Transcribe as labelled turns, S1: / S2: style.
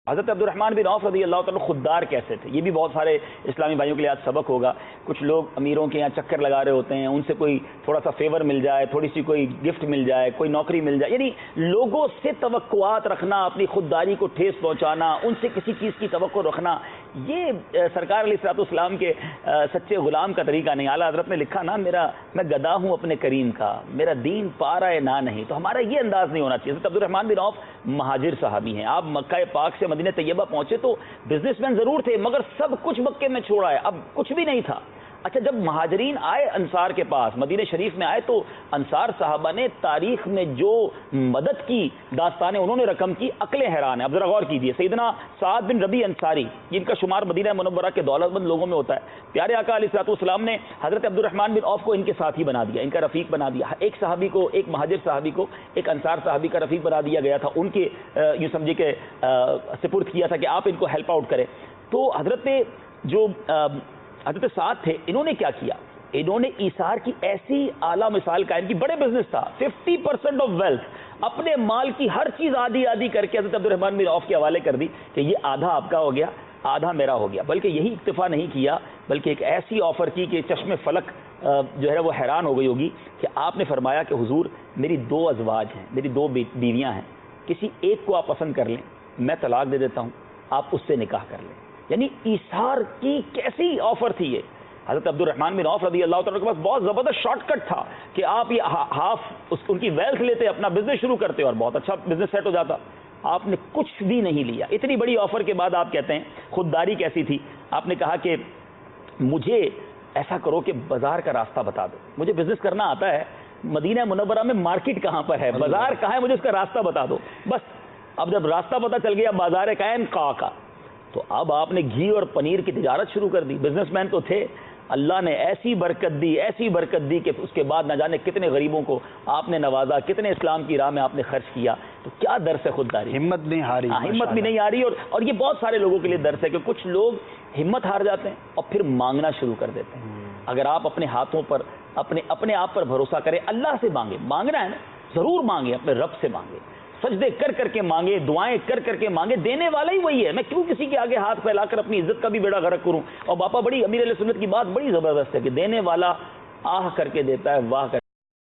S1: حضرت عبدالرحمن بن عوف رضی اللہ تعالیٰ خوددار کیسے تھے، یہ بھی بہت سارے اسلامی بھائیوں کے لیے آج سبق ہوگا۔ کچھ لوگ امیروں کے یہاں چکر لگا رہے ہوتے ہیں، ان سے کوئی تھوڑا سا فیور مل جائے، تھوڑی سی کوئی گفٹ مل جائے، کوئی نوکری مل جائے، یعنی لوگوں سے توقعات رکھنا، اپنی خودداری کو ٹھیس پہنچانا، ان سے کسی چیز کی توقع رکھنا، یہ سرکار علیہ الصلوۃ والسلام کے سچے غلام کا طریقہ نہیں۔ اعلیٰ حضرت نے لکھا نا، میں گدا ہوں اپنے کریم کا، میرا دین پارا ہے نہ نہیں، تو ہمارا یہ انداز نہیں ہونا چاہیے۔ حضرت عبدالرحمن بن عوف مہاجر صحابی ہیں، آپ مکہ پاک سے مدینہ طیبہ پہنچے تو بزنس مین ضرور تھے، مگر سب کچھ مکے میں چھوڑا ہے، اب کچھ بھی نہیں تھا۔ اچھا، جب مہاجرین آئے انصار کے پاس، مدینہ شریف میں آئے، تو انصار صحابہ نے تاریخ میں جو مدد کی داستانیں انہوں نے رقم کی، عقلیں حیران ہیں۔ اب ذرا غور کیجیے، سیدنا سعد بن ربیع انصاری، جن کا شمار مدینہ منورہ کے دولت مند لوگوں میں ہوتا ہے، پیارے آقا علیہ الصلوۃ والسلام نے حضرت عبدالرحمن بن عوف کو ان کے ساتھی بنا دیا، ان کا رفیق بنا دیا۔ ایک صحابی کو، ایک مہاجر صحابی کو ایک انصار صحابی کا رفیق بنا دیا گیا تھا، ان کے یوں سمجھے کہ سپرد کیا تھا کہ آپ ان کو ہیلپ آؤٹ کریں۔ تو حضرت سعد تھے، انہوں نے کیا کیا؟ انہوں نے ایثار کی ایسی اعلیٰ مثال قائم کی، بڑے بزنس تھا، 50% آف ویلتھ، اپنے مال کی ہر چیز آدھی آدھی کر کے حضرت عبدالرحمن بن عوف کے حوالے کر دی کہ یہ آدھا آپ کا ہو گیا، آدھا میرا ہو گیا۔ بلکہ یہی اکتفا نہیں کیا، بلکہ ایک ایسی آفر کی کہ چشم فلک جو ہے وہ حیران ہو گئی ہوگی، کہ آپ نے فرمایا کہ حضور میری 2 ازواج ہیں، میری 2 بیویاں ہیں، کسی ایک کو آپ پسند کر لیں، میں طلاق دے دیتا ہوں، آپ اس سے نکاح کر لیں۔ یعنی ایثار کی کیسی آفر تھی یہ۔ حضرت عبدالرحمن بن عوف رضی اللہ تعالیٰ کے پاس بہت زبردست شارٹ کٹ تھا کہ آپ یہ ہاف ان کی ویلتھ لیتے، اپنا بزنس شروع کرتے اور بہت اچھا بزنس سیٹ ہو جاتا۔ آپ نے کچھ بھی نہیں لیا، اتنی بڑی آفر کے بعد آپ کہتے ہیں خودداری کیسی تھی۔ آپ نے کہا کہ مجھے ایسا کرو کہ بازار کا راستہ بتا دو، مجھے بزنس کرنا آتا ہے، مدینہ منورہ میں مارکیٹ کہاں پر ہے، بازار کہاں ہے، مجھے اس کا راستہ بتا دو بس۔ اب جب راستہ پتہ چل گیا بازار قائم کا، تو اب آپ نے گھی اور پنیر کی تجارت شروع کر دی۔ بزنس مین تو تھے، اللہ نے ایسی برکت دی کہ اس کے بعد نہ جانے کتنے غریبوں کو آپ نے نوازا، کتنے اسلام کی راہ میں آپ نے خرچ کیا۔ تو کیا درس ہے خودداری؟
S2: ہمت نہیں ہاری،
S1: ہمت بھی نہیں ہاری، اور یہ بہت سارے لوگوں کے لیے درس ہے کہ کچھ لوگ ہمت ہار جاتے ہیں اور پھر مانگنا شروع کر دیتے ہیں۔ اگر آپ اپنے ہاتھوں پر اپنے آپ پر بھروسہ کریں، اللہ سے مانگیں، مانگنا ہے نا، ضرور مانگیں، اپنے رب سے مانگیں، سجدے کر کر کے مانگے، دعائیں کر کر کے مانگے، دینے والا ہی وہی ہے۔ میں کیوں کسی کے آگے ہاتھ پھیلا کر اپنی عزت کا بھی بیڑا غرق کروں؟ اور باپا بڑی امیر علیہ سنت کی بات بڑی زبردست ہے کہ دینے والا آہ کر کے دیتا ہے، واہ کر